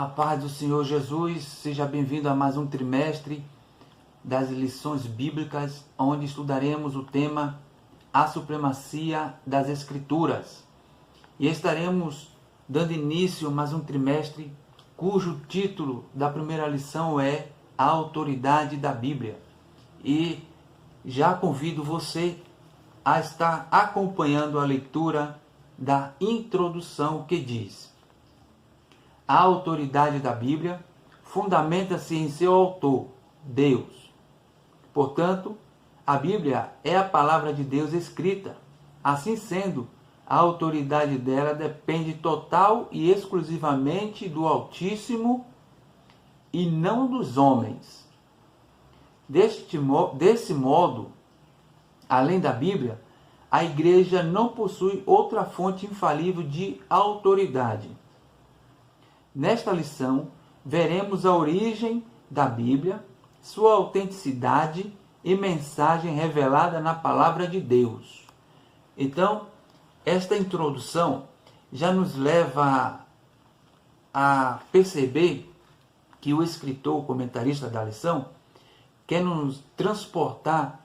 A paz do Senhor Jesus, seja bem-vindo a mais um trimestre das lições bíblicas, onde estudaremos o tema A Supremacia das Escrituras. E estaremos dando início a mais um trimestre, cujo título da primeira lição é A Autoridade da Bíblia. E já convido você a estar acompanhando a leitura da introdução que diz: a autoridade da Bíblia fundamenta-se em seu autor, Deus. Portanto, a Bíblia é a palavra de Deus escrita. Assim sendo, a autoridade dela depende total e exclusivamente do Altíssimo e não dos homens. Desse modo, além da Bíblia, a Igreja não possui outra fonte infalível de autoridade. Nesta lição, veremos a origem da Bíblia, sua autenticidade e mensagem revelada na Palavra de Deus. Então, esta introdução já nos leva a perceber que o escritor, o comentarista da lição, quer nos transportar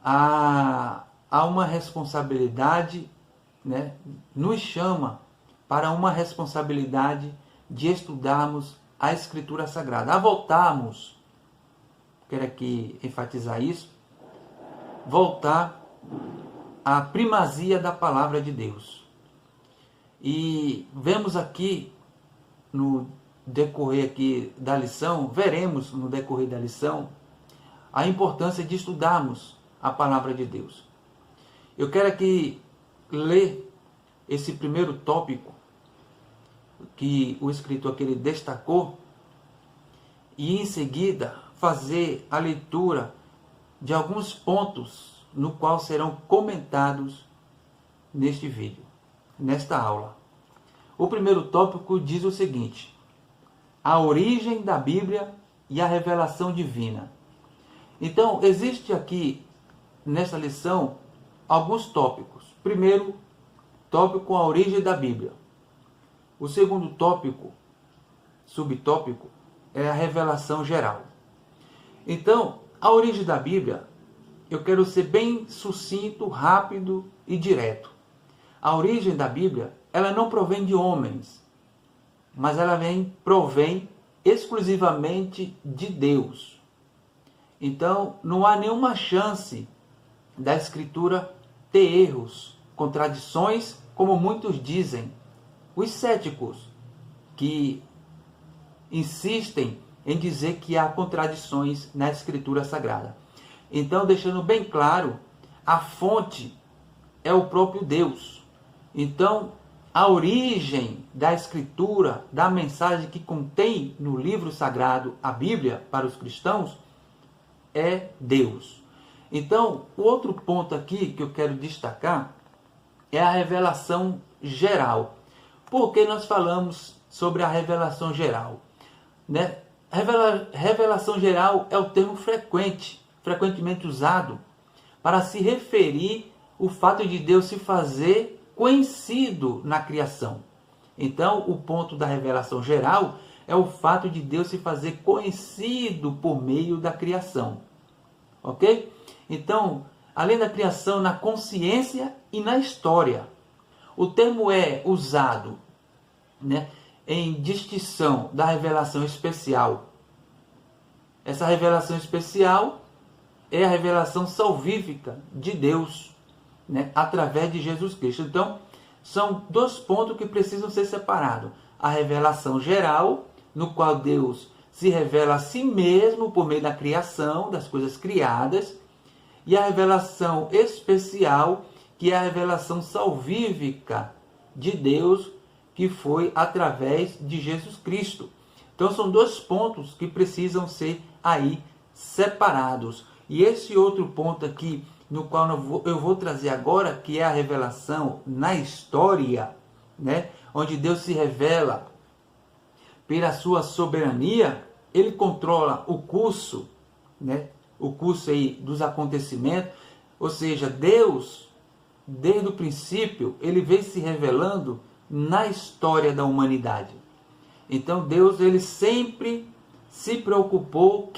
a uma responsabilidade, nos chama para uma responsabilidade de estudarmos a Escritura Sagrada, a voltarmos, quero aqui enfatizar isso, voltar à primazia da Palavra de Deus. E vemos aqui, no decorrer aqui da lição, veremos no decorrer da lição, a importância de estudarmos a Palavra de Deus. Eu quero aqui ler esse primeiro tópico que o escritor aqui destacou, e em seguida fazer a leitura de alguns pontos no qual serão comentados neste vídeo, nesta aula. O primeiro tópico diz o seguinte: a origem da Bíblia e a revelação divina. Então, existe aqui nesta lição alguns tópicos. Primeiro tópico, a origem da Bíblia. O segundo tópico, subtópico, é a revelação geral. Então, a origem da Bíblia, eu quero ser bem sucinto, rápido e direto. A origem da Bíblia, ela não provém de homens, mas ela provém exclusivamente de Deus. Então, não há nenhuma chance da Escritura ter erros, contradições, como muitos dizem. Os céticos que insistem em dizer que há contradições na Escritura Sagrada. Então, deixando bem claro, a fonte é o próprio Deus. Então, a origem da Escritura, da mensagem que contém no livro sagrado, a Bíblia, para os cristãos, é Deus. Então, o outro ponto aqui que eu quero destacar é a revelação geral. Por que nós falamos sobre a revelação geral? Revelação geral é o termo frequentemente usado para se referir ao fato de Deus se fazer conhecido na criação. Então, o ponto da revelação geral é o fato de Deus se fazer conhecido por meio da criação. Ok? Então, além da criação, na consciência e na história. O termo é usado em distinção da revelação especial. Essa revelação especial é a revelação salvífica de Deus, através de Jesus Cristo. Então, são dois pontos que precisam ser separados. A revelação geral, no qual Deus se revela a si mesmo por meio da criação, das coisas criadas, e a revelação especial, que é a revelação salvífica de Deus, que foi através de Jesus Cristo. Então, são dois pontos que precisam ser aí separados. E esse outro ponto aqui, no qual eu vou trazer agora, que é a revelação na história, onde Deus se revela pela sua soberania, ele controla o curso, o curso aí dos acontecimentos, ou seja, Deus, desde o princípio, ele vem se revelando na história da humanidade. Então Deus, ele sempre se preocupou,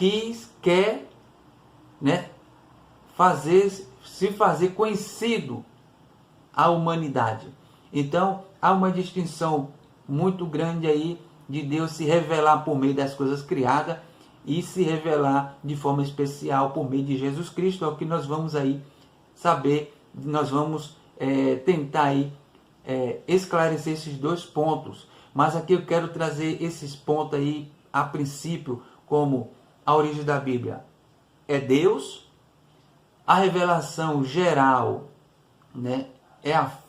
quer, né, se fazer conhecido à humanidade. Então há uma distinção muito grande aí de Deus se revelar por meio das coisas criadas e se revelar de forma especial por meio de Jesus Cristo. É o que nós vamos aí saber, nós vamos tentar aí esclarecer esses dois pontos. Mas aqui eu quero trazer esses pontos aí a princípio, como a origem da Bíblia é Deus, a revelação geral, né,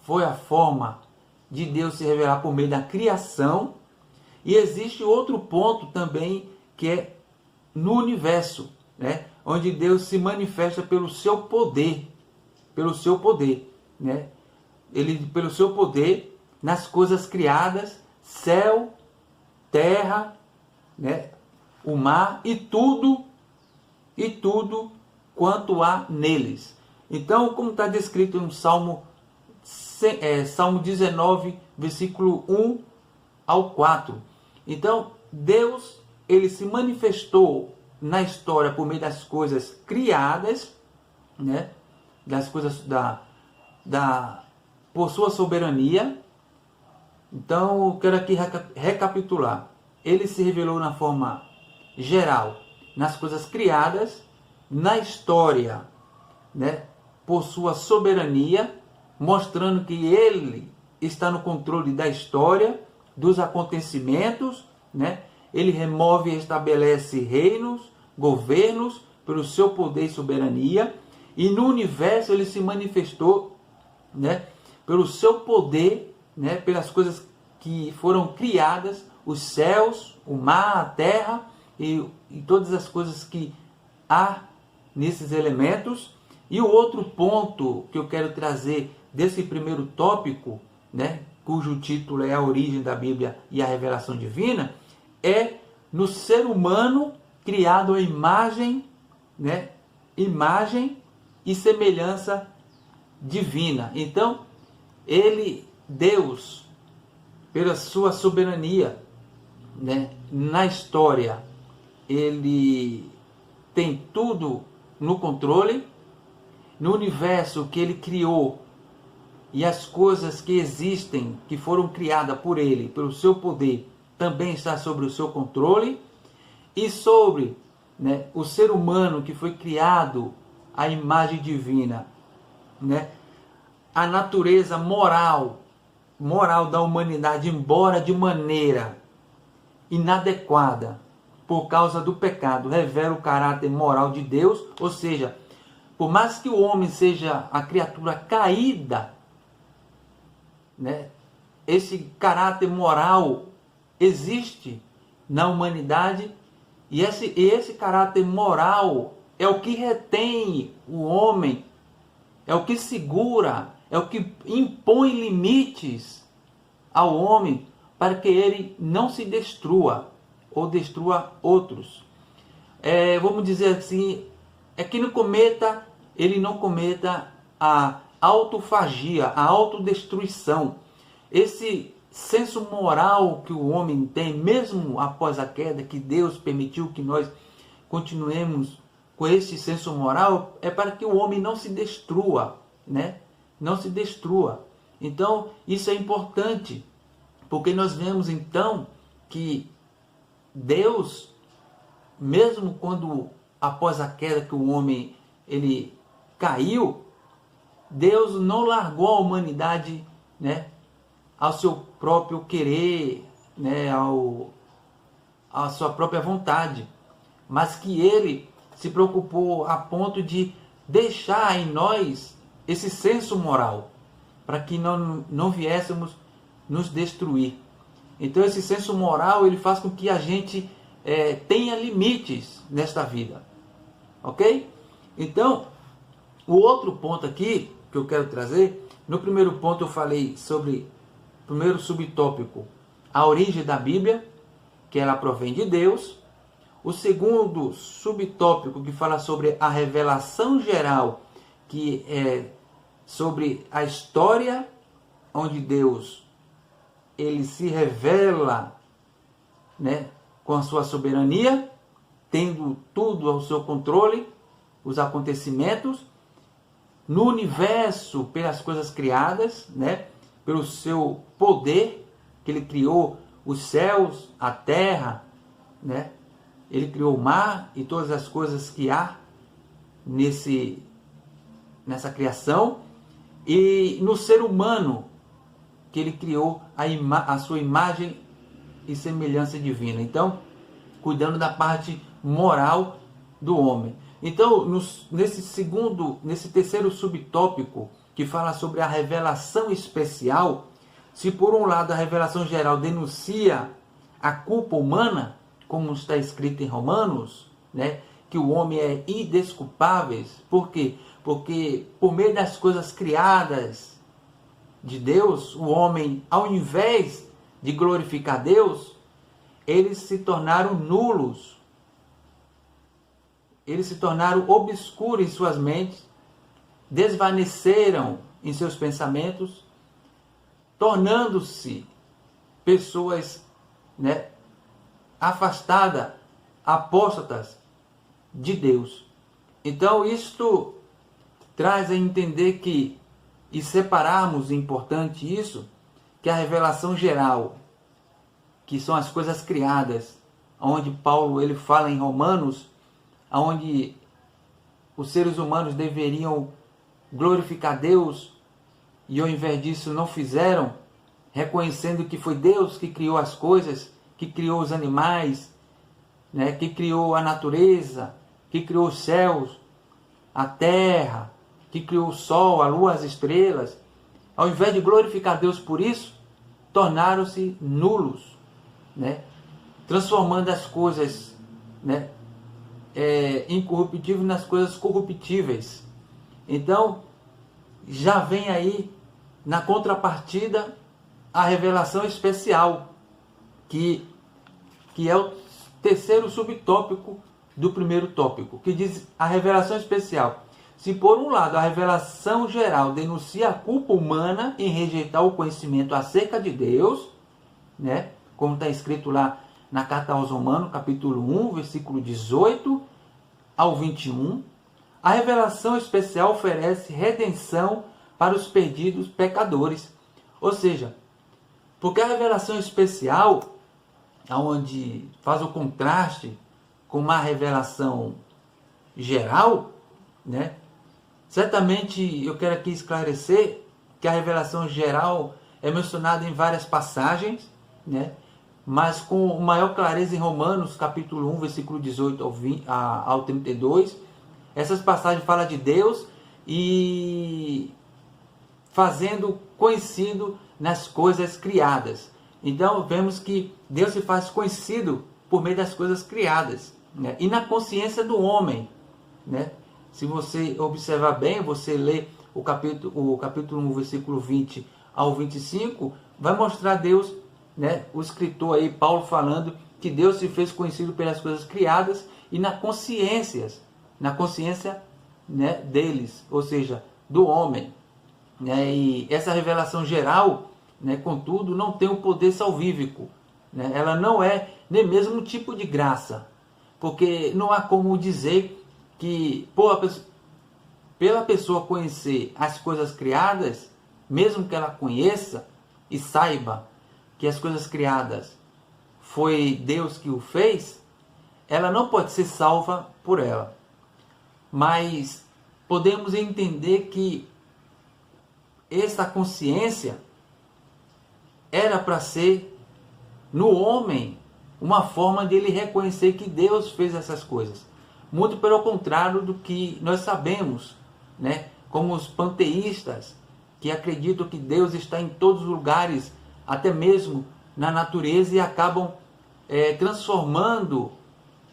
foi a forma de Deus se revelar por meio da criação, e existe outro ponto também que é no universo, né, onde Deus se manifesta pelo seu poder, né, pelo seu poder nas coisas criadas, céu, terra, né, o mar e tudo quanto há neles. Então, como está descrito no Salmo 19, versículo 1 ao 4. Então, Deus, ele se manifestou na história por meio das coisas criadas, né, das coisas por sua soberania. Então, eu quero aqui recapitular. Ele se revelou na forma geral, nas coisas criadas, na história, né, por sua soberania, mostrando que ele está no controle da história, dos acontecimentos, né? Ele remove e estabelece reinos, governos, pelo seu poder e soberania, e no universo ele se manifestou, né, pelo seu poder, né, pelas coisas que foram criadas, os céus, o mar, a terra e todas as coisas que há nesses elementos. E o outro ponto que eu quero trazer desse primeiro tópico, né, cujo título é a origem da Bíblia e a revelação divina, é no ser humano criado à imagem, né, imagem e semelhança divina. Então, Deus, pela sua soberania, né, na história, ele tem tudo no controle. No universo que ele criou e as coisas que existem, que foram criadas por ele, pelo seu poder, também está sobre o seu controle. E sobre, né, o ser humano que foi criado à imagem divina, né, a natureza moral da humanidade, embora de maneira inadequada por causa do pecado, revela o caráter moral de Deus. Ou seja, por mais que o homem seja a criatura caída, né, esse caráter moral existe na humanidade, e esse caráter moral é o que retém o homem, é o que segura, é o que impõe limites ao homem para que ele não se destrua ou destrua outros. Vamos dizer assim, é que ele não cometa a autofagia, a autodestruição. Esse senso moral que o homem tem, mesmo após a queda, que Deus permitiu que nós continuemos com esse senso moral, é para que o homem não se destrua, né? Não se destrua. Então, isso é importante, porque nós vemos então que Deus, mesmo quando após a queda que o homem ele caiu, Deus não largou a humanidade, né, ao seu próprio querer, né, à sua própria vontade, mas que ele se preocupou a ponto de deixar em nós esse senso moral, para que não viéssemos nos destruir. Então esse senso moral ele faz com que a gente tenha limites nesta vida, ok? Então, o outro ponto aqui que eu quero trazer, no primeiro ponto eu falei sobre, primeiro subtópico, a origem da Bíblia, que ela provém de Deus. O segundo subtópico que fala sobre a revelação geral, que é sobre a história onde Deus ele se revela né, com a sua soberania, tendo tudo ao seu controle, os acontecimentos, no universo, pelas coisas criadas, né, pelo seu poder, que ele criou os céus, a terra, né, ele criou o mar e todas as coisas que há nessa criação, e no ser humano, que ele criou a sua imagem e semelhança divina. Então, cuidando da parte moral do homem. Então, nesse terceiro subtópico, que fala sobre a revelação especial, se por um lado a revelação geral denuncia a culpa humana, como está escrito em Romanos, né, que o homem é indesculpável. Por quê? Porque por meio das coisas criadas de Deus, o homem, ao invés de glorificar Deus, eles se tornaram nulos. Eles se tornaram obscuros em suas mentes, desvaneceram em seus pensamentos, tornando-se pessoas, né, afastadas, apóstatas de Deus. Então isto traz a entender que, e separarmos, é importante isso, que a revelação geral, que são as coisas criadas, onde Paulo ele fala em Romanos, onde os seres humanos deveriam glorificar Deus, e ao invés disso não fizeram, reconhecendo que foi Deus que criou as coisas, que criou os animais, né, que criou a natureza, que criou os céus, a terra, que criou o sol, a lua, as estrelas. Ao invés de glorificar Deus por isso, tornaram-se nulos, né, transformando as coisas, né, incorruptíveis nas coisas corruptíveis. Então, já vem aí, na contrapartida, a revelação especial, que é o terceiro subtópico do primeiro tópico, que diz a revelação especial. Se por um lado a revelação geral denuncia a culpa humana em rejeitar o conhecimento acerca de Deus, né, como está escrito lá na carta aos Romanos, capítulo 1, versículo 18 ao 21, a revelação especial oferece redenção para os perdidos pecadores. Ou seja, porque a revelação especial, onde faz o contraste com uma revelação geral, né? Certamente eu quero aqui esclarecer que a revelação geral é mencionada em várias passagens, né? Mas com maior clareza em Romanos, capítulo 1, versículo 18 ao 32. Essas passagens falam de Deus e fazendo conhecido nas coisas criadas. Então vemos que Deus se faz conhecido por meio das coisas criadas, né? E na consciência do homem, né? Se você observar bem, você lê o capítulo 1, versículo 20 ao 25, vai mostrar Deus, né? O escritor aí, Paulo, falando que Deus se fez conhecido pelas coisas criadas e na consciência, né, deles, ou seja, do homem, né? E essa revelação geral, né, contudo, não tem o poder salvífico, né? Ela não é nem mesmo um tipo de graça, porque não há como dizer que pela pessoa conhecer as coisas criadas, mesmo que ela conheça e saiba que as coisas criadas foi Deus que o fez, ela não pode ser salva por ela. Mas podemos entender que essa consciência era para ser no homem uma forma de ele reconhecer que Deus fez essas coisas. Muito pelo contrário do que nós sabemos, né? Como os panteístas, que acreditam que Deus está em todos os lugares, até mesmo na natureza, e acabam transformando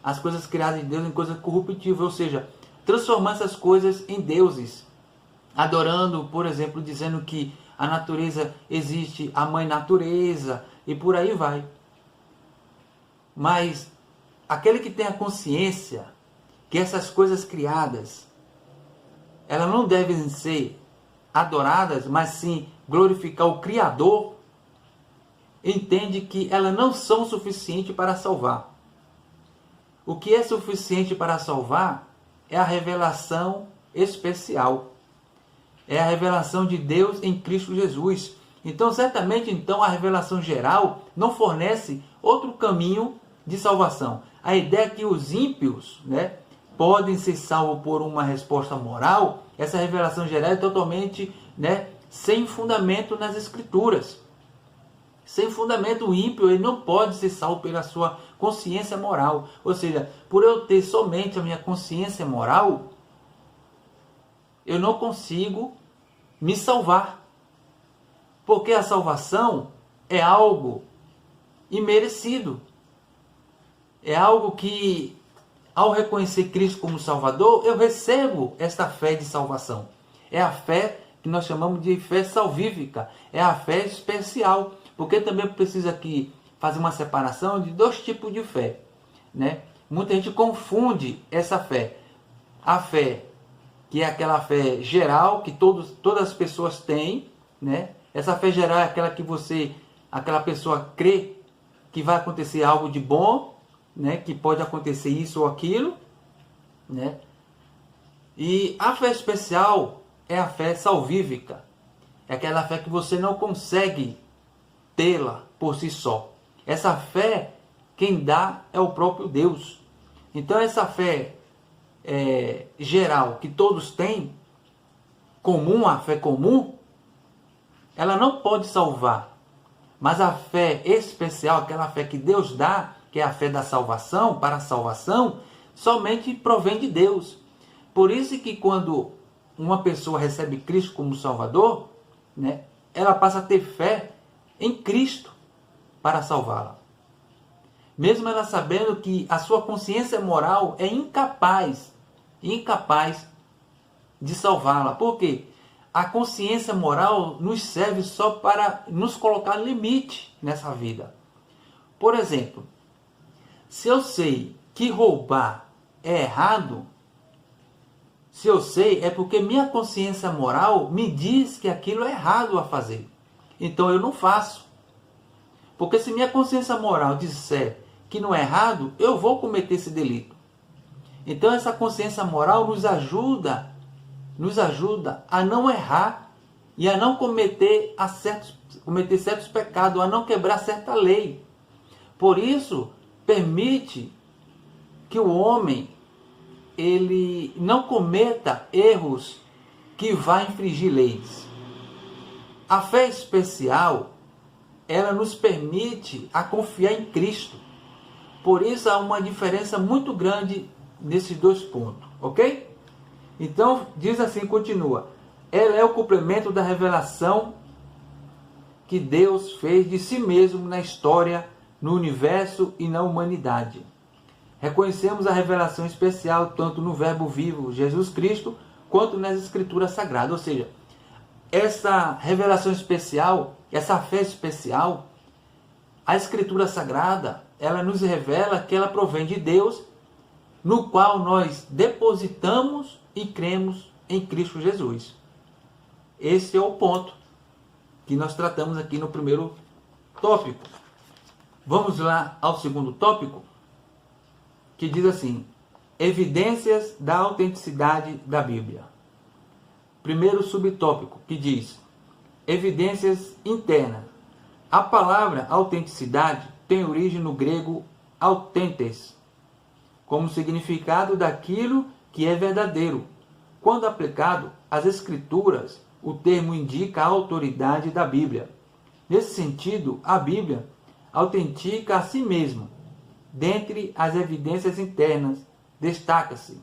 as coisas criadas de Deus em coisas corruptíveis, ou seja, transformando essas coisas em deuses, adorando, por exemplo, dizendo que a natureza existe, a mãe natureza, e por aí vai. Mas aquele que tem a consciência que essas coisas criadas, elas não devem ser adoradas, mas sim glorificar o Criador, entende que elas não são suficientes para salvar. O que é suficiente para salvar é a revelação especial. É a revelação de Deus em Cristo Jesus. Então, certamente, a revelação geral não fornece outro caminho de salvação. A ideia é que os ímpios, podem ser salvos por uma resposta moral, essa revelação geral é totalmente, sem fundamento nas Escrituras. Sem fundamento, o ímpio ele não pode ser salvo pela sua consciência moral. Ou seja, por eu ter somente a minha consciência moral, eu não consigo me salvar. Porque a salvação é algo imerecido. É algo que, ao reconhecer Cristo como Salvador, eu recebo esta fé de salvação. É a fé que nós chamamos de fé salvífica. É a fé especial. Porque também precisa aqui fazer uma separação de dois tipos de fé. Muita gente confunde essa fé. A fé, que é aquela fé geral, que todas as pessoas têm. Essa fé geral é aquela que aquela pessoa crê que vai acontecer algo de bom, que pode acontecer isso ou aquilo. E a fé especial é a fé salvífica. É aquela fé que você não consegue tê-la por si só. Essa fé, quem dá é o próprio Deus. Então essa fé geral que todos têm, a fé comum, ela não pode salvar. Mas a fé especial, aquela fé que Deus dá, que é a fé da salvação, para a salvação, somente provém de Deus. Por isso que quando uma pessoa recebe Cristo como Salvador, ela passa a ter fé em Cristo para salvá-la. Mesmo ela sabendo que a sua consciência moral é incapaz de salvá-la. Por quê? A consciência moral nos serve só para nos colocar limite nessa vida. Por exemplo, se eu sei que roubar é errado, se eu sei, é porque minha consciência moral me diz que aquilo é errado a fazer. Então eu não faço. Porque se minha consciência moral disser que não é errado, eu vou cometer esse delito. Então essa consciência moral nos ajuda a não errar e a não cometer certos pecados, a não quebrar certa lei. Por isso, permite que o homem ele não cometa erros que vá infringir leis. A fé especial, ela nos permite a confiar em Cristo. Por isso há uma diferença muito grande nesses dois pontos, ok? Então, diz assim, continua. Ela é o cumprimento da revelação que Deus fez de si mesmo na história, no universo e na humanidade. Reconhecemos a revelação especial tanto no Verbo vivo, Jesus Cristo, quanto nas Escrituras Sagradas. Ou seja, essa revelação especial, essa fé especial, a Escritura Sagrada, ela nos revela que ela provém de Deus, no qual nós depositamos e cremos em Cristo Jesus. Esse é o ponto que nós tratamos aqui no primeiro tópico. Vamos lá ao segundo tópico, que diz assim: evidências da autenticidade da Bíblia. Primeiro subtópico, que diz evidências internas. A palavra autenticidade tem origem no grego autentes, como significado daquilo que é verdadeiro. Quando aplicado às Escrituras, o termo indica a autoridade da Bíblia. Nesse sentido, a Bíblia autentica a si mesma. Dentre as evidências internas, destaca-se.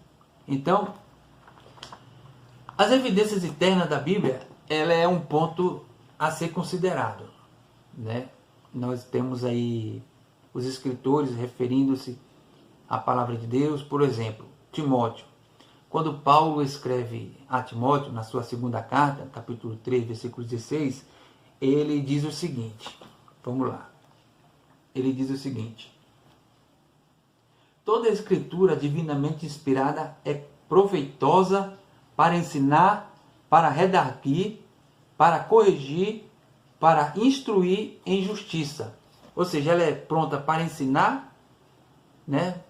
Então, as evidências internas da Bíblia, ela é um ponto a ser considerado. Nós temos aí os escritores referindo-se à palavra de Deus. Por exemplo, Timóteo. Quando Paulo escreve a Timóteo, na sua segunda carta, capítulo 3, versículo 16, ele diz o seguinte. Vamos lá. Ele diz o seguinte: toda a escritura divinamente inspirada é proveitosa para ensinar, para redarguir, para corrigir, para instruir em justiça. Ou seja, ela é pronta para ensinar, né?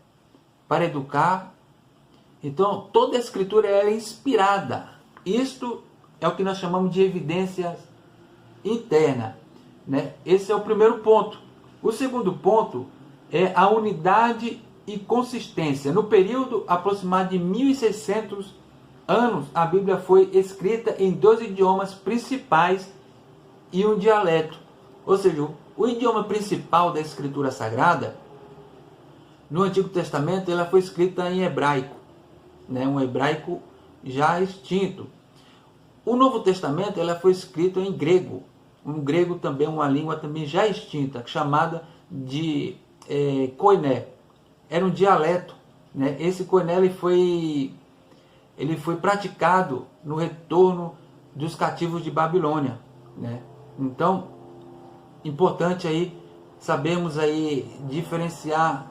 Para educar. Então, toda a Escritura é inspirada. Isto é o que nós chamamos de evidência interna, né? Esse é o primeiro ponto. O segundo ponto é a unidade e consistência. No período aproximado de 1600 anos, a Bíblia foi escrita em 2 idiomas principais e um dialeto. Ou seja, o idioma principal da Escritura Sagrada, no Antigo Testamento, ela foi escrita em hebraico, né? Um hebraico já extinto. O Novo Testamento, ela foi escrito em grego. Um grego também, uma língua também já extinta, chamada de koiné. Era um dialeto, né? Esse koiné ele foi praticado no retorno dos cativos de Babilônia, né? Então, importante aí sabermos aí diferenciar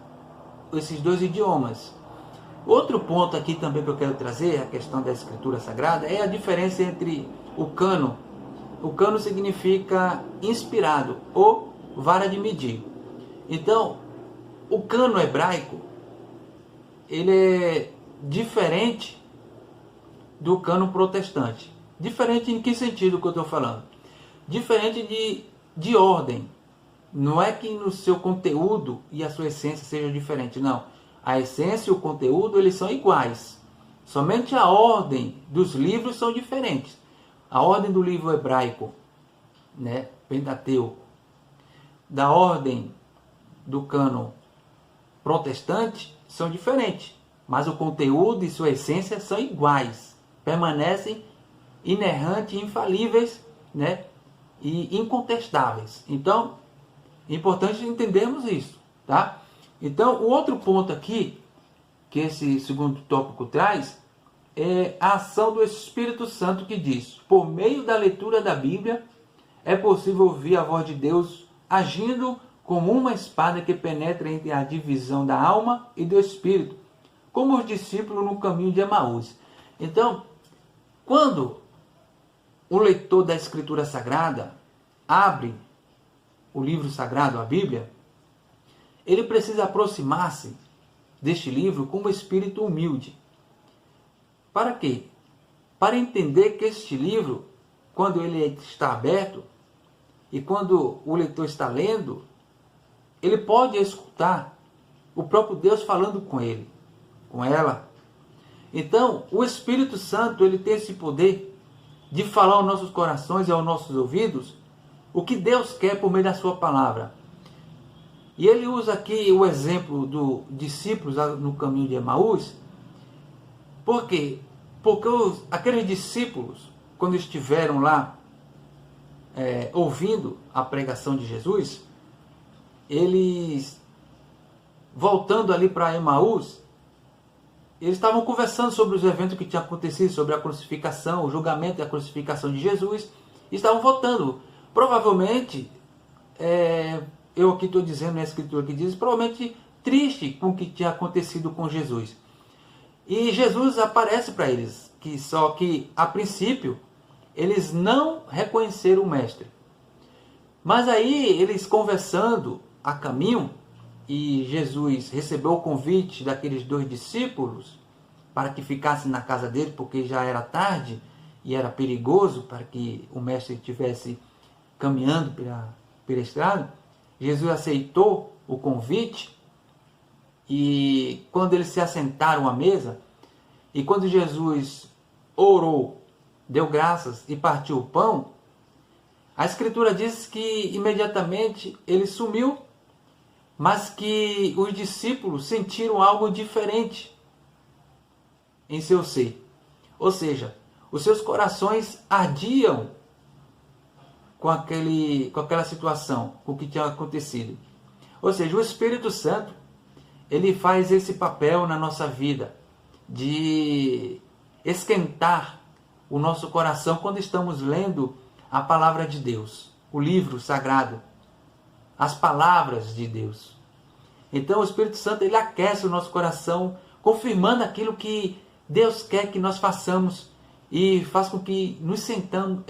esses dois idiomas. Outro ponto aqui também que eu quero trazer, a questão da Escritura Sagrada, é a diferença entre o cânon. O cânon significa inspirado ou vara de medir. Então, o cânon hebraico, ele é diferente do cânon protestante. Diferente em que sentido que eu estou falando? Diferente de ordem. Não é que no seu conteúdo e a sua essência seja diferente, não. A essência e o conteúdo, eles são iguais. Somente a ordem dos livros são diferentes. A ordem do livro hebraico, né, Pentateuco, da ordem do cânon protestante são diferentes, mas o conteúdo e sua essência são iguais, permanecem inerrantes, infalíveis, né, e incontestáveis. Então, é importante entendermos isso, tá? Então, o outro ponto aqui, que esse segundo tópico traz, é a ação do Espírito Santo, que diz: por meio da leitura da Bíblia, é possível ouvir a voz de Deus agindo como uma espada que penetra entre a divisão da alma e do espírito, como os discípulos no caminho de Emaús. Então, quando o leitor da Escritura Sagrada abre o livro sagrado, a Bíblia, ele precisa aproximar-se deste livro com um espírito humilde. Para quê? Para entender que este livro, quando ele está aberto e quando o leitor está lendo, ele pode escutar o próprio Deus falando com ele, com ela. Então, o Espírito Santo, ele tem esse poder de falar aos nossos corações e aos nossos ouvidos o que Deus quer por meio da sua palavra. E ele usa aqui o exemplo dos discípulos no caminho de Emaús. Por quê? Porque aqueles discípulos, quando estiveram lá ouvindo a pregação de Jesus, eles, voltando ali para Emaús, eles estavam conversando sobre os eventos que tinham acontecido, sobre a crucificação, o julgamento e a crucificação de Jesus, e estavam voltando. Provavelmente, eu aqui estou dizendo na Escritura que diz, provavelmente triste com o que tinha acontecido com Jesus. E Jesus aparece para eles, só que a princípio eles não reconheceram o Mestre. Mas aí eles conversando a caminho, e Jesus recebeu o convite daqueles dois discípulos para que ficassem na casa dele, porque já era tarde e era perigoso para que o Mestre estivesse caminhando pela estrada. Jesus aceitou o convite, e quando eles se assentaram à mesa, e quando Jesus orou, deu graças e partiu o pão, a Escritura diz que imediatamente ele sumiu, mas que os discípulos sentiram algo diferente em seu ser. Ou seja, os seus corações ardiam com aquela situação, com o que tinha acontecido. Ou seja, o Espírito Santo, ele faz esse papel na nossa vida, de esquentar o nosso coração quando estamos lendo a palavra de Deus, o livro sagrado, as palavras de Deus. Então o Espírito Santo, ele aquece o nosso coração, confirmando aquilo que Deus quer que nós façamos, e faz com que nos sintamos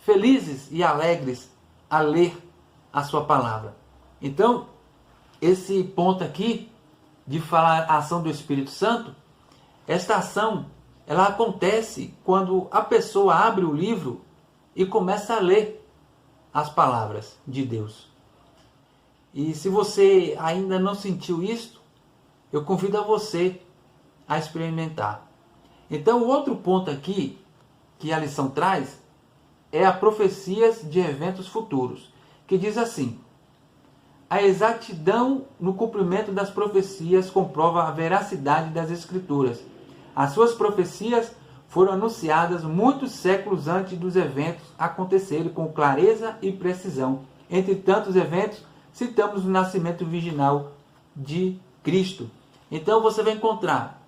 felizes e alegres a ler a sua palavra. Então, esse ponto aqui de falar a ação do Espírito Santo, esta ação, ela acontece quando a pessoa abre o livro e começa a ler as palavras de Deus. E se você ainda não sentiu isto, eu convido a você a experimentar. Então, o outro ponto aqui que a lição traz é a profecias de eventos futuros, que diz assim: a exatidão no cumprimento das profecias comprova a veracidade das Escrituras. As suas profecias foram anunciadas muitos séculos antes dos eventos acontecerem com clareza e precisão. Entre tantos eventos, citamos o nascimento virginal de Cristo. Então você vai encontrar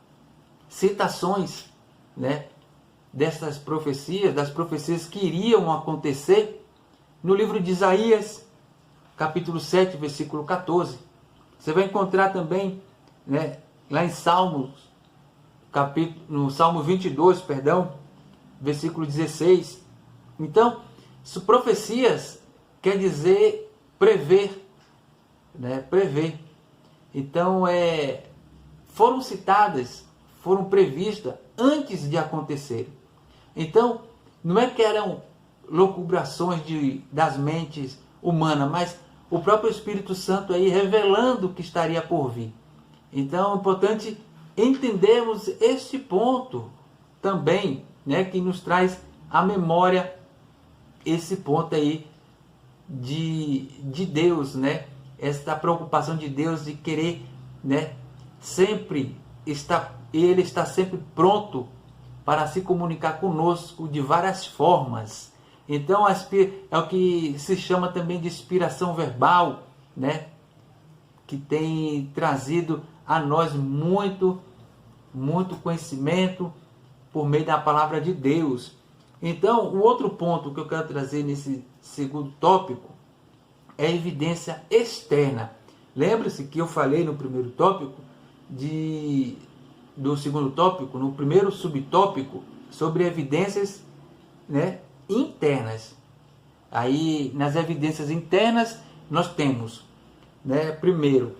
citações, né, dessas profecias, das profecias que iriam acontecer no livro de Isaías, capítulo 7, versículo 14. Você vai encontrar também, né, lá em Salmos, no Salmo 22, versículo 16. Então, profecias quer dizer prever, né, prever. Então, foram citadas, foram previstas antes de acontecer. Então, não é que eram locubrações das mentes humanas, mas o próprio Espírito Santo aí revelando o que estaria por vir. Então é importante entendermos este ponto também, né, que nos traz à memória esse ponto aí de Deus, né? Esta preocupação de Deus de querer, né, sempre Ele está sempre pronto para se comunicar conosco de várias formas. Então é o que se chama também de inspiração verbal, né? Que tem trazido a nós muito conhecimento por meio da palavra de Deus. Então, o outro ponto que eu quero trazer nesse segundo tópico é a evidência externa. Lembre-se que eu falei no primeiro tópico do segundo tópico, no primeiro subtópico, sobre evidências, né, internas. Aí, nas evidências internas, nós temos, né, primeiro,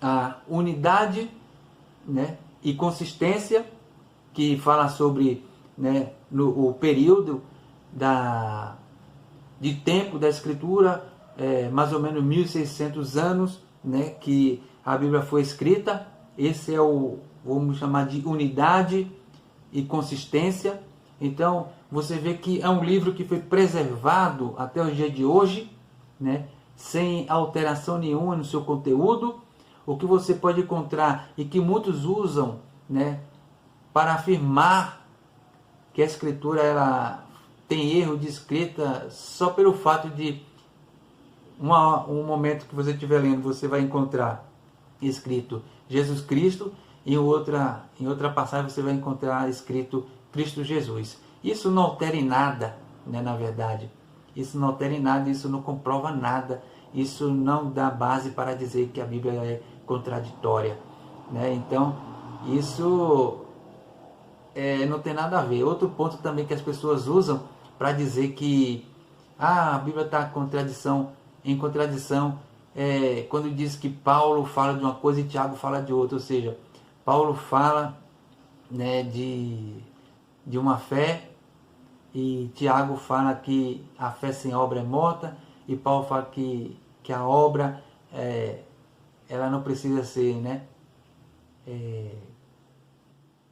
a unidade, né, e consistência, que fala sobre, né, o período de tempo da Escritura, mais ou menos 1600 anos, né, que a Bíblia foi escrita. Esse é vamos chamar de unidade e consistência. Então, você vê que é um livro que foi preservado até o dia de hoje, né, sem alteração nenhuma no seu conteúdo. O que você pode encontrar e que muitos usam, né, para afirmar que a Escritura ela tem erro de escrita só pelo fato de um momento que você estiver lendo, você vai encontrar escrito Jesus Cristo, e em outra passagem você vai encontrar escrito Cristo Jesus. Isso não altera em nada, né, na verdade. Isso não altera em nada, isso não comprova nada. Isso não dá base para dizer que a Bíblia é contraditória, né? Então, isso não tem nada a ver. Outro ponto também que as pessoas usam para dizer que a Bíblia está em contradição, quando diz que Paulo fala de uma coisa e Tiago fala de outra. Ou seja, Paulo fala, né, de uma fé, e Tiago fala que a fé sem obra é morta, e Paulo fala que a obra ela não precisa ser, né,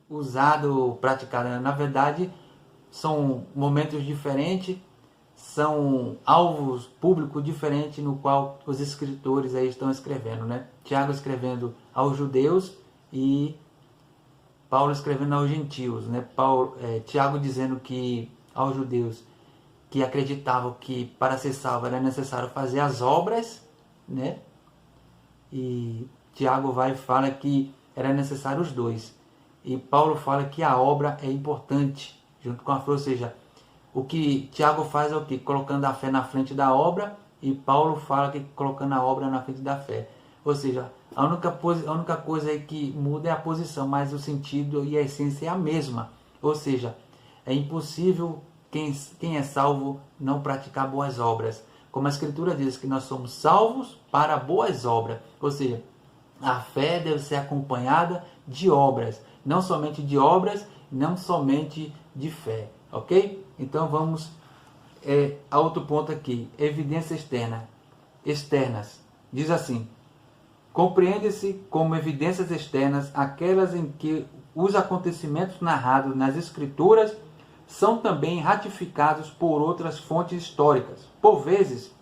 usada ou praticada. Na verdade, são momentos diferentes, são alvos públicos diferentes no qual os escritores aí estão escrevendo, né? Tiago escrevendo aos judeus e Paulo escrevendo aos gentios, né? Tiago dizendo que aos judeus que acreditavam que para ser salvo era necessário fazer as obras, né? E Tiago vai e fala que era necessário os dois. E Paulo fala que a obra é importante junto com a fé. Ou seja, o que Tiago faz é o que? Colocando a fé na frente da obra, e Paulo fala que colocando a obra na frente da fé. Ou seja, a única coisa aí que muda é a posição, mas o sentido e a essência é a mesma. Ou seja, é impossível quem é salvo não praticar boas obras. Como a Escritura diz que nós somos salvos para boas obras. Ou seja, a fé deve ser acompanhada de obras. Não somente de obras, não somente de fé. Ok? Então vamos a outro ponto aqui. Evidências externas. Diz assim: compreende-se como evidências externas aquelas em que os acontecimentos narrados nas Escrituras são também ratificados por outras fontes históricas. Por vezes,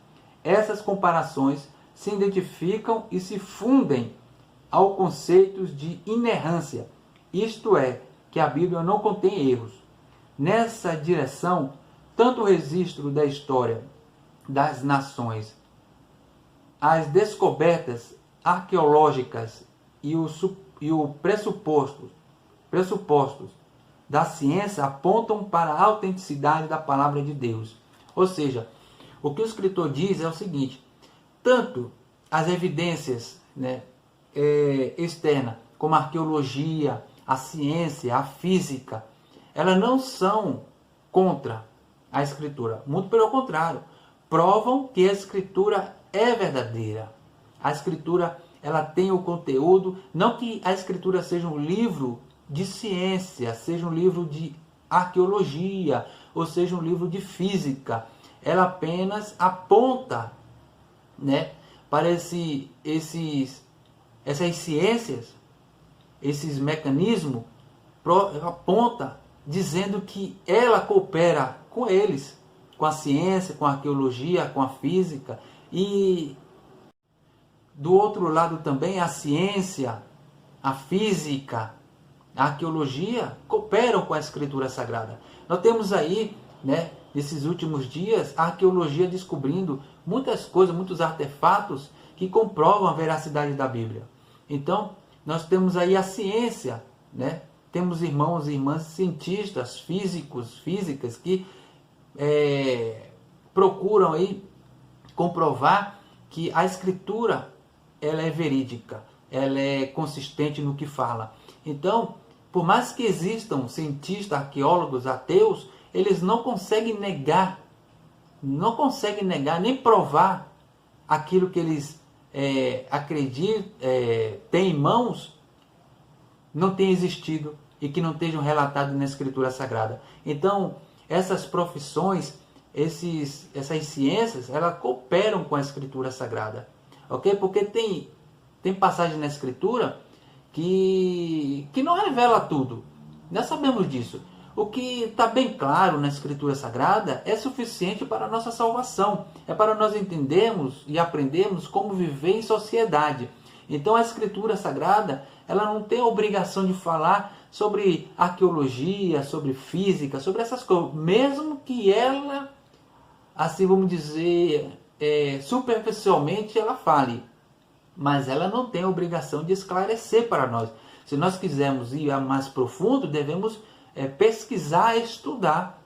essas comparações se identificam e se fundem ao conceito de inerrância, isto é, que a Bíblia não contém erros. Nessa direção, tanto o registro da história das nações, as descobertas arqueológicas e os pressupostos da ciência apontam para a autenticidade da palavra de Deus. Ou seja, o que o escritor diz é o seguinte: tanto as evidências externas, como a arqueologia, a ciência, a física, elas não são contra a Escritura. Muito pelo contrário, provam que a Escritura é verdadeira. A Escritura, ela tem o conteúdo, não que a Escritura seja um livro de ciência, seja um livro de arqueologia, ou seja um livro de física. Ela apenas aponta, para essas ciências, esses mecanismos, aponta dizendo que ela coopera com eles, com a ciência, com a arqueologia, com a física. E do outro lado também a ciência, a física, a arqueologia cooperam com a Escritura Sagrada. Nós temos aí, nesses últimos dias, a arqueologia descobrindo muitas coisas, muitos artefatos que comprovam a veracidade da Bíblia. Então, nós temos aí a ciência, temos irmãos e irmãs cientistas, físicas, que procuram aí comprovar que a Escritura ela é verídica, ela é consistente no que fala. Então, por mais que existam cientistas, arqueólogos, ateus, eles não conseguem negar nem provar aquilo que eles acreditam, têm em mãos, não tem existido e que não estejam relatados na Escritura Sagrada. Então, essas profissões, essas ciências, elas cooperam com a Escritura Sagrada. Ok? Porque tem passagem na Escritura que não revela tudo. Nós sabemos disso. O que está bem claro na Escritura Sagrada é suficiente para a nossa salvação. É para nós entendermos e aprendermos como viver em sociedade. Então a Escritura Sagrada, ela não tem a obrigação de falar sobre arqueologia, sobre física, sobre essas coisas. Mesmo que ela, assim vamos dizer, superficialmente ela fale. Mas ela não tem a obrigação de esclarecer para nós. Se nós quisermos ir a mais profundo, devemos pesquisar, estudar,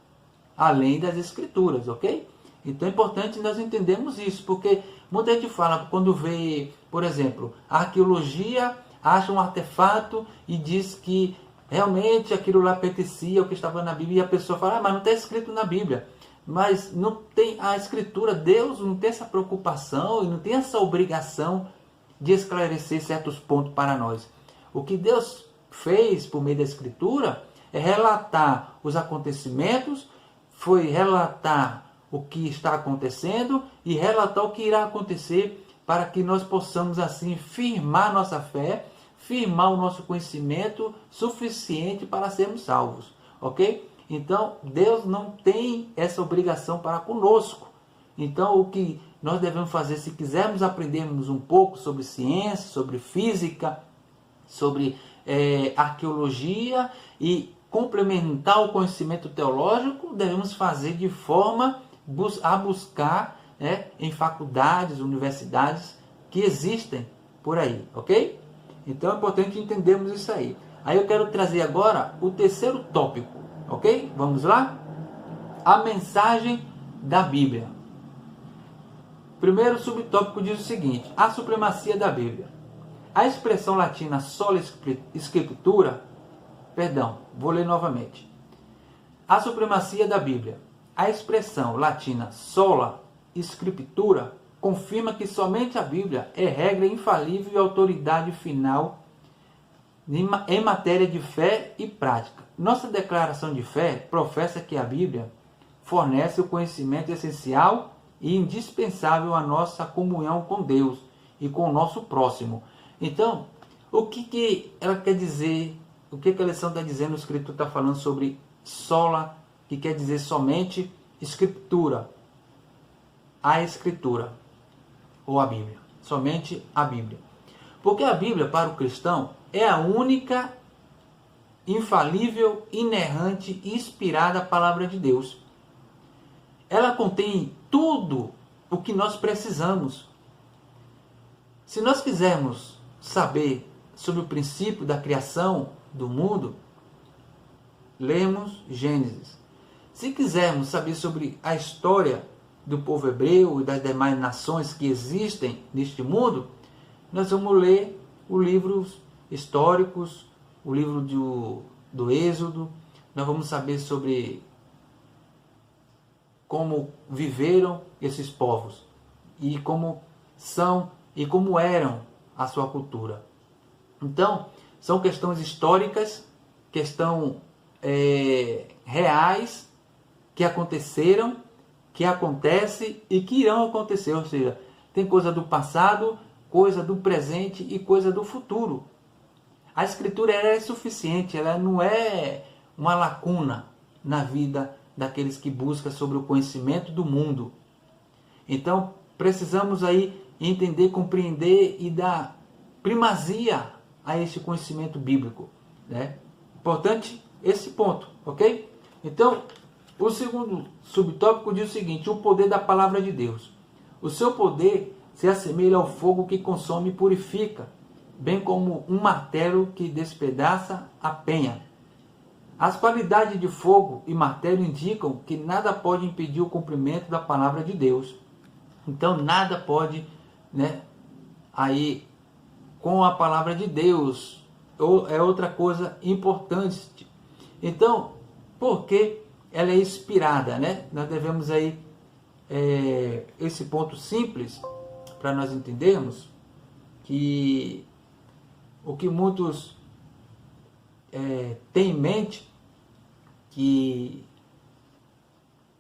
além das Escrituras, ok? Então é importante nós entendermos isso, porque muita gente fala, quando vê, por exemplo, a arqueologia acha um artefato e diz que realmente aquilo lá pertencia ao que estava na Bíblia, e a pessoa fala, mas não está escrito na Bíblia. Mas não tem a Escritura, Deus não tem essa preocupação e não tem essa obrigação de esclarecer certos pontos para nós. O que Deus fez por meio da Escritura é relatar os acontecimentos, foi relatar o que está acontecendo e relatar o que irá acontecer para que nós possamos assim firmar nossa fé, firmar o nosso conhecimento suficiente para sermos salvos, ok? Então, Deus não tem essa obrigação para conosco. Então, o que nós devemos fazer, se quisermos aprendermos um pouco sobre ciência, sobre física, sobre arqueologia e complementar o conhecimento teológico, devemos fazer de forma a buscar em faculdades, universidades que existem por aí, ok? Então é importante entendermos isso aí. Aí eu quero trazer agora o terceiro tópico, ok? Vamos lá? A mensagem da Bíblia. Primeiro subtópico diz o seguinte: a supremacia da Bíblia. A expressão latina sola scriptura, vou ler novamente. A supremacia da Bíblia. A expressão latina sola scriptura confirma que somente a Bíblia é regra infalível e autoridade final em matéria de fé e prática. Nossa declaração de fé professa que a Bíblia fornece o conhecimento essencial e indispensável à nossa comunhão com Deus e com o nosso próximo. Então, o que ela quer dizer? O que a lição está dizendo? O escritor está falando sobre sola, que quer dizer somente escritura. A escritura, ou a Bíblia. Somente a Bíblia. Porque a Bíblia, para o cristão, é a única, infalível, inerrante e inspirada palavra de Deus. Ela contém tudo o que nós precisamos. Se nós quisermos saber sobre o princípio da criação do mundo, lemos Gênesis. Se quisermos saber sobre a história do povo hebreu e das demais nações que existem neste mundo, nós vamos ler os livros históricos, o livro do Êxodo. Nós vamos saber sobre como viveram esses povos e como são e como eram a sua cultura. Então, são questões históricas, questões reais que aconteceram, que acontecem e que irão acontecer. Ou seja, tem coisa do passado, coisa do presente e coisa do futuro. A Escritura é suficiente, ela não é uma lacuna na vida daqueles que buscam sobre o conhecimento do mundo. Então, precisamos aí entender, compreender e dar primazia a este conhecimento bíblico, né? Importante esse ponto, ok? Então, o segundo subtópico diz o seguinte: o poder da palavra de Deus. O seu poder se assemelha ao fogo que consome e purifica, bem como um martelo que despedaça a penha. As qualidades de fogo e martelo indicam que nada pode impedir o cumprimento da palavra de Deus. Então, nada pode, né, aí com a palavra de Deus, é outra coisa importante. Então, por que ela é inspirada, né? Nós devemos aí esse ponto simples para nós entendermos que o que muitos têm em mente, que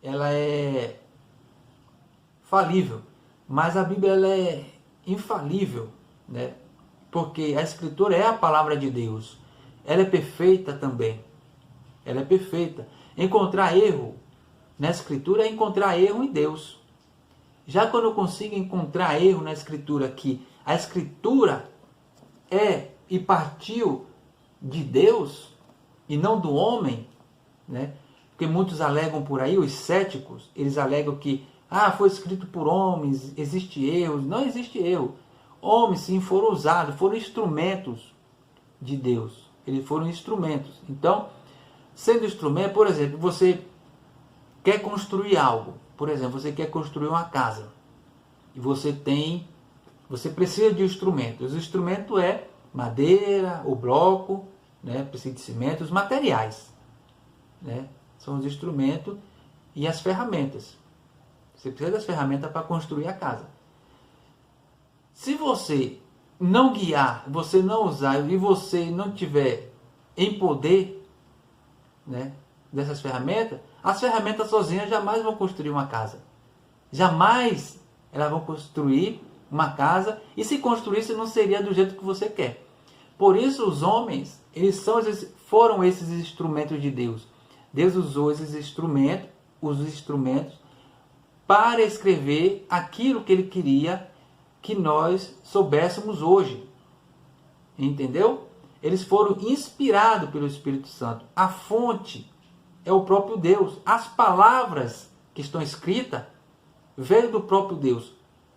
ela é falível, mas a Bíblia ela é infalível, né? Porque a Escritura é a palavra de Deus. Ela é perfeita também. Ela é perfeita. Encontrar erro na Escritura é encontrar erro em Deus. Já quando eu consigo encontrar erro na Escritura, que a Escritura é e partiu de Deus e não do homem, né? Porque muitos alegam por aí, os céticos, eles alegam que foi escrito por homens, existe erro. Não existe erro. Homens, sim, foram usados, foram instrumentos de Deus. Eles foram instrumentos. Então, sendo instrumento, por exemplo, você quer construir algo. Por exemplo, você quer construir uma casa. E você precisa de instrumentos. O instrumento é madeira, o bloco, né? Precisa de cimento, os materiais, né? São os instrumentos e as ferramentas. Você precisa das ferramentas para construir a casa. Se você não guiar, você não usar e você não tiver em poder, né, dessas ferramentas, as ferramentas sozinhas jamais vão construir uma casa. Jamais elas vão construir uma casa, e se construísse não seria do jeito que você quer. Por isso os homens, foram esses instrumentos de Deus. Deus usou esses instrumentos, os instrumentos, para escrever aquilo que ele queria que nós soubéssemos hoje. Entendeu? Eles foram inspirados pelo Espírito Santo. A fonte é o próprio Deus. As palavras que estão escritas veio do próprio Deus.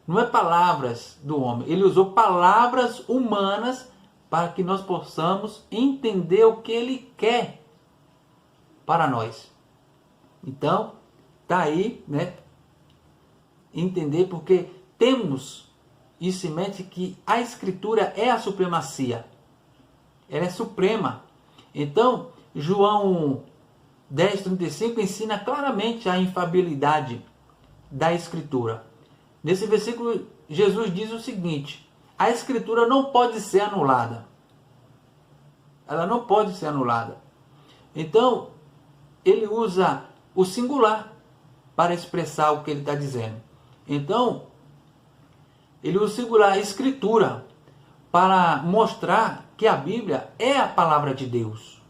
Não é palavras do homem. Ele usou palavras humanas para que nós possamos entender o que ele quer para nós. Então, tá aí, né? Entender, porque temos isso em mente, que a Escritura é a supremacia. Ela é suprema. Então, João 10:35 ensina claramente a infalibilidade da Escritura. Nesse versículo, Jesus diz o seguinte: a Escritura não pode ser anulada. Ela não pode ser anulada. Então, ele usa o singular para expressar o que ele está dizendo. Então, ele usa o singular, Escritura, para mostrar que a Bíblia é a palavra de Deus.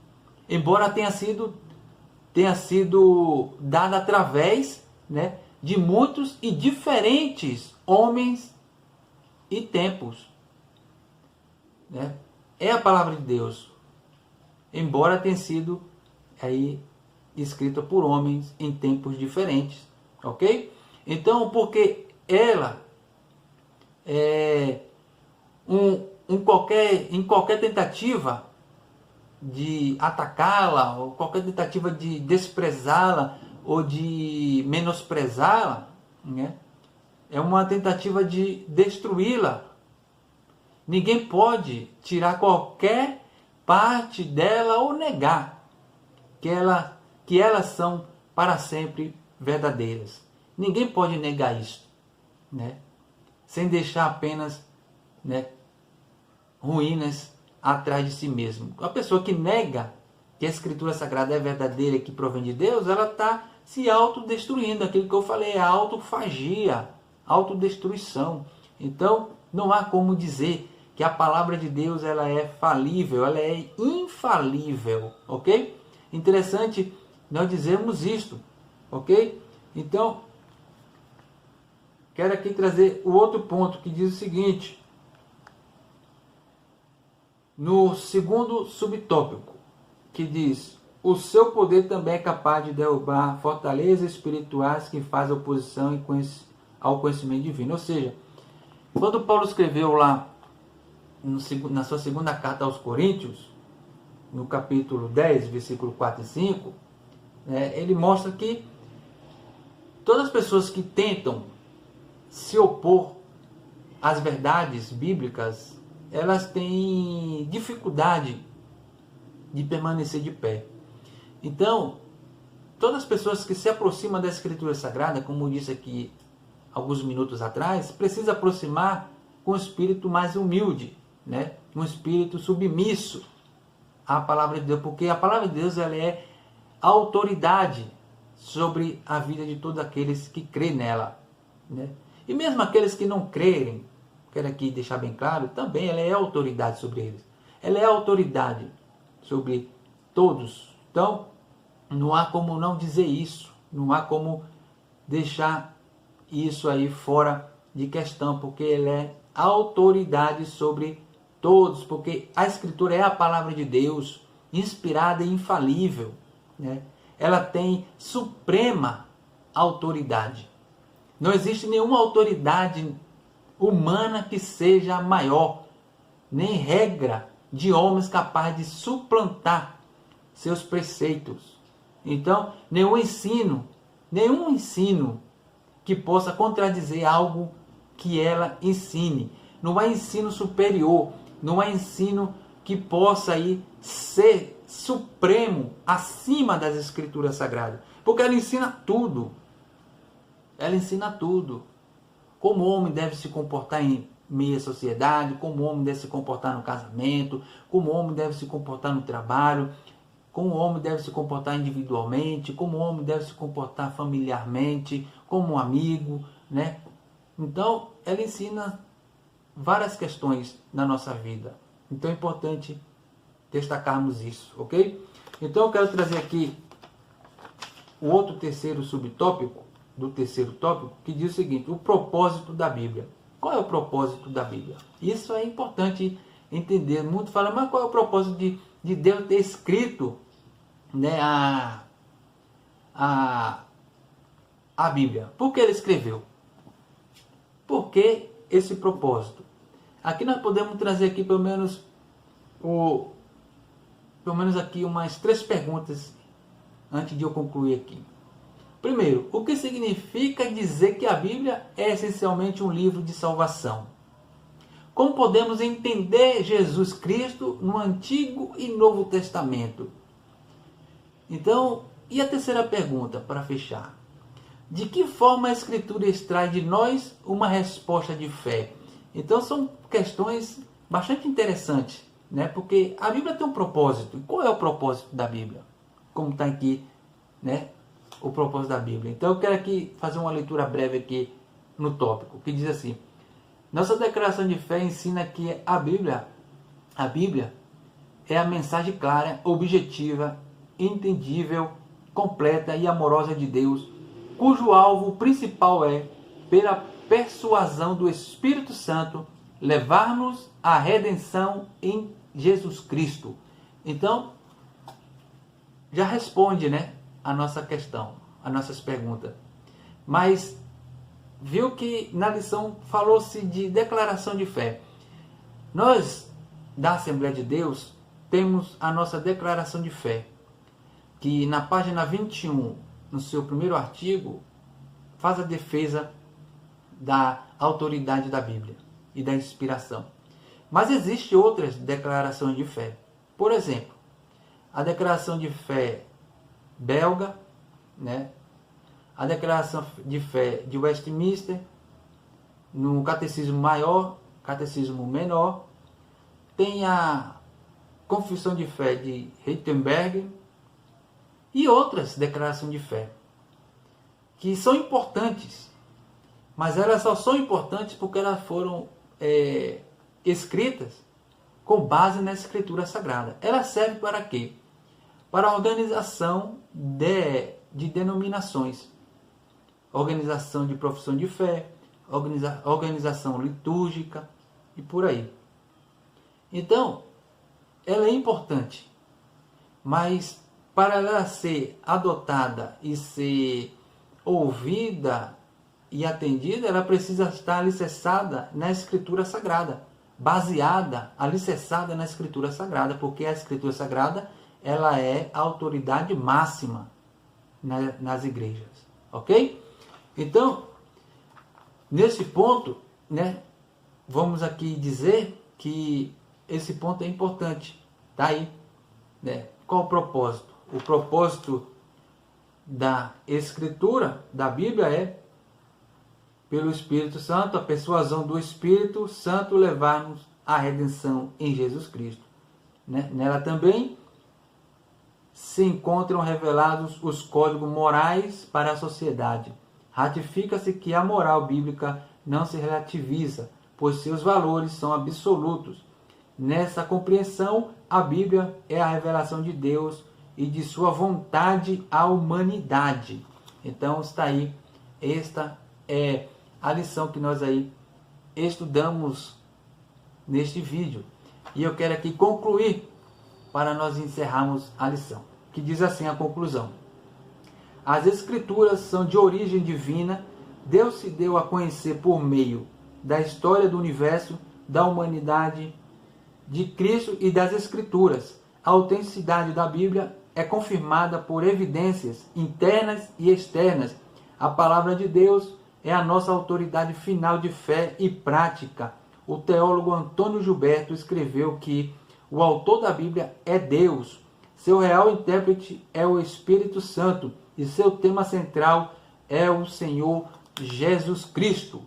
Embora tenha sido dada através, né, de muitos e diferentes homens e tempos. Né? É a palavra de Deus. Embora tenha sido aí escrita por homens em tempos diferentes, ok? Então, porque ela em qualquer tentativa de atacá-la, ou qualquer tentativa de desprezá-la ou de menosprezá-la, né? É uma tentativa de destruí-la. Ninguém pode tirar qualquer parte dela ou negar que elas são para sempre verdadeiras. Ninguém pode negar isso, né? Sem deixar apenas, né, ruínas atrás de si mesmo. A pessoa que nega que a Escritura Sagrada é verdadeira e que provém de Deus, ela está se autodestruindo. Aquilo que eu falei é autofagia, autodestruição. Então, não há como dizer que a palavra de Deus ela é falível, ela é infalível, ok? Interessante nós dizermos isto, ok? Então, quero aqui trazer o outro ponto que diz o seguinte, no segundo subtópico, que diz: o seu poder também é capaz de derrubar fortalezas espirituais que fazem oposição ao conhecimento divino. Ou seja, quando Paulo escreveu lá na sua segunda carta aos Coríntios, no capítulo 10, versículo 4 e 5, ele mostra que todas as pessoas que tentam se opor às verdades bíblicas, elas têm dificuldade de permanecer de pé. Então, todas as pessoas que se aproximam da Escritura Sagrada, como eu disse aqui alguns minutos atrás, precisam aproximar com um espírito mais humilde, né? Um espírito submisso à palavra de Deus, porque a palavra de Deus ela é a autoridade sobre a vida de todos aqueles que creem nela, né? E mesmo aqueles que não crerem, quero aqui deixar bem claro, também ela é autoridade sobre eles. Ela é autoridade sobre todos. Então, não há como não dizer isso. Não há como deixar isso aí fora de questão, porque ela é autoridade sobre todos, porque a Escritura é a palavra de Deus, inspirada e infalível, né? Ela tem suprema autoridade. Não existe nenhuma autoridade humana que seja maior, nem regra de homens capaz de suplantar seus preceitos. Então, nenhum ensino que possa contradizer algo que ela ensine. Não há ensino superior, não há ensino que possa aí ser supremo acima das Escrituras Sagradas, porque ela ensina tudo. Ela ensina tudo. Como o homem deve se comportar em meio à sociedade, como o homem deve se comportar no casamento, como o homem deve se comportar no trabalho, como o homem deve se comportar individualmente, como o homem deve se comportar familiarmente, como um amigo, né? Então, ela ensina várias questões na nossa vida. Então, é importante destacarmos isso, ok? Então, eu quero trazer aqui o outro terceiro subtópico, do terceiro tópico, que diz o seguinte: o propósito da Bíblia. Qual é o propósito da Bíblia? Isso é importante entender. Muitos falam, mas qual é o propósito de Deus ter escrito, né, a Bíblia? Por que ele escreveu? Por que esse propósito? Aqui nós podemos trazer aqui pelo menos aqui umas 3 perguntas antes de eu concluir aqui. Primeiro, o que significa dizer que a Bíblia é essencialmente um livro de salvação? Como podemos entender Jesus Cristo no Antigo e Novo Testamento? Então, E a terceira pergunta, para fechar. De que forma a Escritura extrai de nós uma resposta de fé? Então são questões bastante interessantes, né? Porque a Bíblia tem um propósito. E qual é o propósito da Bíblia? Como está aqui, né? O propósito da Bíblia. Então eu quero aqui fazer uma leitura breve aqui no tópico, que diz assim: nossa declaração de fé ensina que a Bíblia é a mensagem clara, objetiva, entendível, completa e amorosa de Deus, cujo alvo principal é, pela persuasão do Espírito Santo, levar-nos à redenção em Jesus Cristo. Então, já responde, né, a nossa questão, as nossas perguntas. Mas viu que na lição falou-se de declaração de fé. Nós, da Assembleia de Deus, temos a nossa declaração de fé, que na página 21, no seu primeiro artigo, faz a defesa da autoridade da Bíblia e da inspiração. Mas existem outras declarações de fé. Por exemplo, a declaração de fé belga, né? A declaração de fé de Westminster, no Catecismo Maior, Catecismo Menor, tem a Confissão de Fé de Heidelberg e outras declarações de fé, que são importantes, mas elas só são importantes porque elas foram escritas com base na Escritura Sagrada. Elas servem para quê? Para a organização de denominações, organização de profissão de fé, organização litúrgica e por aí. Então, ela é importante, mas para ela ser adotada e ser ouvida e atendida, ela precisa estar alicerçada na Escritura Sagrada, baseada, alicerçada na Escritura Sagrada, porque a Escritura Sagrada ela é a autoridade máxima nas igrejas, ok? Então, nesse ponto, né, vamos aqui dizer que esse ponto é importante, tá aí, né? Qual o propósito? O propósito da Escritura, da Bíblia, é, pelo Espírito Santo, a persuasão do Espírito Santo levar-nos à redenção em Jesus Cristo, né? Nela também se encontram revelados os códigos morais para a sociedade. Ratifica-se que a moral bíblica não se relativiza, pois seus valores são absolutos. Nessa compreensão, a Bíblia é a revelação de Deus e de sua vontade à humanidade. Então está aí, esta é a lição que nós aí estudamos neste vídeo. E eu quero aqui concluir para nós encerrarmos a lição, que diz assim a conclusão: as Escrituras são de origem divina. Deus se deu a conhecer por meio da história do universo, da humanidade, de Cristo e das Escrituras. A autenticidade da Bíblia é confirmada por evidências internas e externas. A palavra de Deus é a nossa autoridade final de fé e prática. O teólogo Antônio Gilberto escreveu que o autor da Bíblia é Deus, seu real intérprete é o Espírito Santo e seu tema central é o Senhor Jesus Cristo.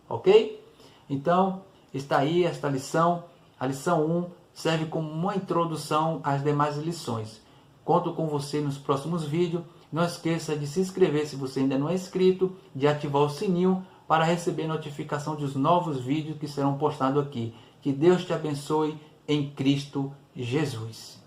Ok? Então, está aí esta lição. A lição 1 serve como uma introdução às demais lições. Conto com você nos próximos vídeos. Não esqueça de se inscrever se você ainda não é inscrito, de ativar o sininho para receber notificação dos novos vídeos que serão postados aqui. Que Deus te abençoe em Cristo Jesus.